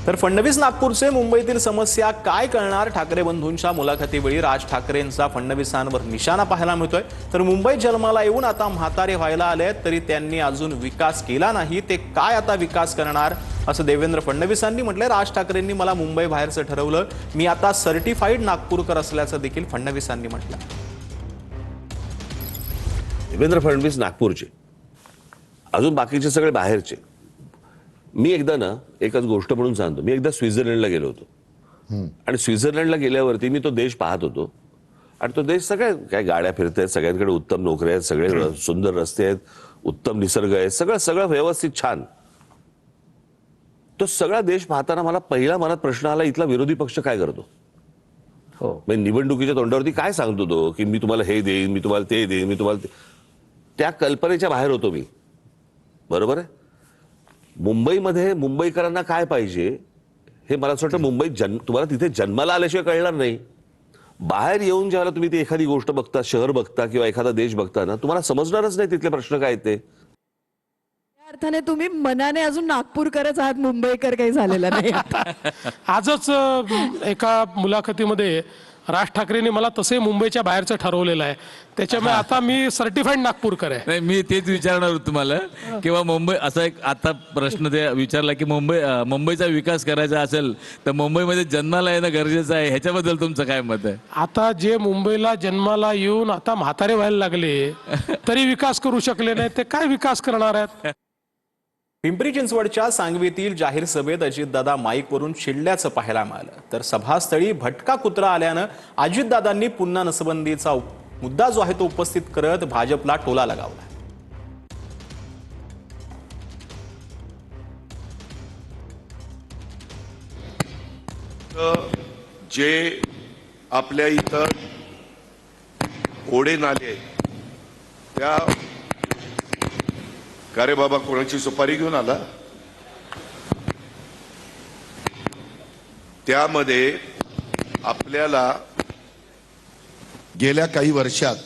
तर फडणवीस नागपूरचे मुंबईतील समस्या काय कळणार? ठाकरे बंधूंच्या मुलाखतीवेळी राज ठाकरेंचा फडणवीसांवर निशाणा पाहायला मिळतोय। तर मुंबईत जन्माला येऊन आता म्हातारे व्हायला आले तरी त्यांनी अजून विकास केला नाही। ते काय आता विकास करणार असं देवेंद्र फडणवीसांनी म्हटलंय। राज ठाकरेंनी मला मुंबई बाहेरचं ठरवलं, मी आता सर्टिफाईड नागपूरकर असल्याचं देखील फडणवीसांनी म्हटलं। देवेंद्र फडणवीस नागपूरचे, अजून बाकीचे सगळे बाहेरचे। मी एकदा ना एकच गोष्ट म्हणून सांगतो, मी एकदा स्वित्झर्लंडला गेलो होतो आणि स्वित्झर्लंडला गेल्यावरती मी तो देश पाहत होतो आणि तो देश सगळ्या काय गाड्या फिरतायत, सगळ्यांकडे उत्तम नोकऱ्या आहेत, सगळे सुंदर रस्ते आहेत, उत्तम निसर्ग आहे, सगळं सगळं व्यवस्थित छान। तो सगळा देश पाहताना मला पहिला मनात प्रश्न आला, इथला विरोधी पक्ष काय करतो? म्हणजे निवडणुकीच्या तोंडावरती काय सांगतो तो की मी तुम्हाला हे देईन, मी तुम्हाला ते देईन, मी तुम्हाला त्या कल्पनेच्या बाहेर होतो मी। बरोबर आहे। मुंबईमध्ये मुंबईकरांना काय पाहिजे हे मला असं वाटतं मुंबईत तुम्हाला तिथे जन्माला आल्याशिवाय कळणार नाही। बाहेर येऊन ज्यावेळेला तुम्ही ती एखादी गोष्ट बघता, शहर बघता किंवा एखादा देश बघता ना, तुम्हाला समजणारच नाही तिथले प्रश्न काय ते। त्या अर्थाने तुम्ही मनाने अजून नागपूरकरच आहात, मुंबईकर काही झालेला नाही। आजच एका मुलाखतीमध्ये राज ठाकरेंनी मला तसे मुंबईच्या बाहेरचं ठरवलेलं आहे, त्याच्यामुळे आता मी सर्टिफाईड नागपूरकर आहे। नाही, मी तेच विचारणार होतो तुम्हाला किंवा मुंबई असा एक आता प्रश्न ते विचारला की मुंबईचा विकास करायचा असेल तर मुंबईमध्ये जन्माला येणं गरजेचं आहे, ह्याच्याबद्दल तुमचं काय मत आहे? आता जे मुंबईला जन्माला येऊन आता म्हातारे व्हायला लागले तरी विकास करू शकले नाही, ते काय विकास करणार आहेत? पिंपरी चिंचवडच्या सांगवीतील जाहीर सभेत अजितदादा माईकवरून चिडल्याचं पाहायला मिळालं। तर सभास्थळी भटका कुत्रा आल्यानं अजितदादांनी पुन्हा नसबंदीचा मुद्दा जो आहे तो उपस्थित करत भाजपला टोला लगावला। जे आपल्या इथं ओढे नाले त्या का रे बाबा, कोणाची सुपारी घेऊन आला? त्यामध्ये आपल्याला गेल्या काही वर्षात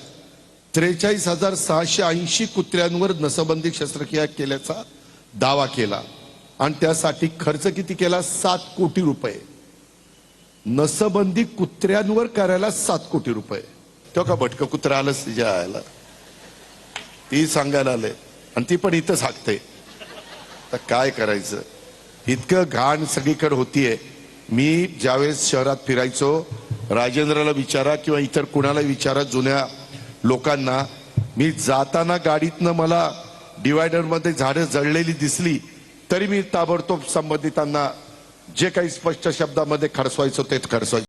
43,680 कुत्र्यांवर नसबंदी शस्त्रक्रिया केल्याचा दावा केला आणि त्यासाठी खर्च किती केला? 7 कोटी रुपये। नसबंदी कुत्र्यांवर करायला 7 कोटी रुपये। तो का भटकं कुत्रा आलंच तिच्या आयला, ती सांगायला आले आणि ती पण इथंच हाकते। तर काय करायचं? इतकं घाण सगळीकडे होतीये। मी ज्यावेळेस शहरात फिरायचो, राजेंद्रला विचारा किंवा इतर कुणाला विचारा, जुन्या लोकांना, मी जाताना गाडीतनं मला डिवायडर मध्ये झाडं जळलेली दिसली तरी मी ताबडतोब संबंधितांना जे काही स्पष्ट शब्दामध्ये खडसवायचो ते खडसवायचो।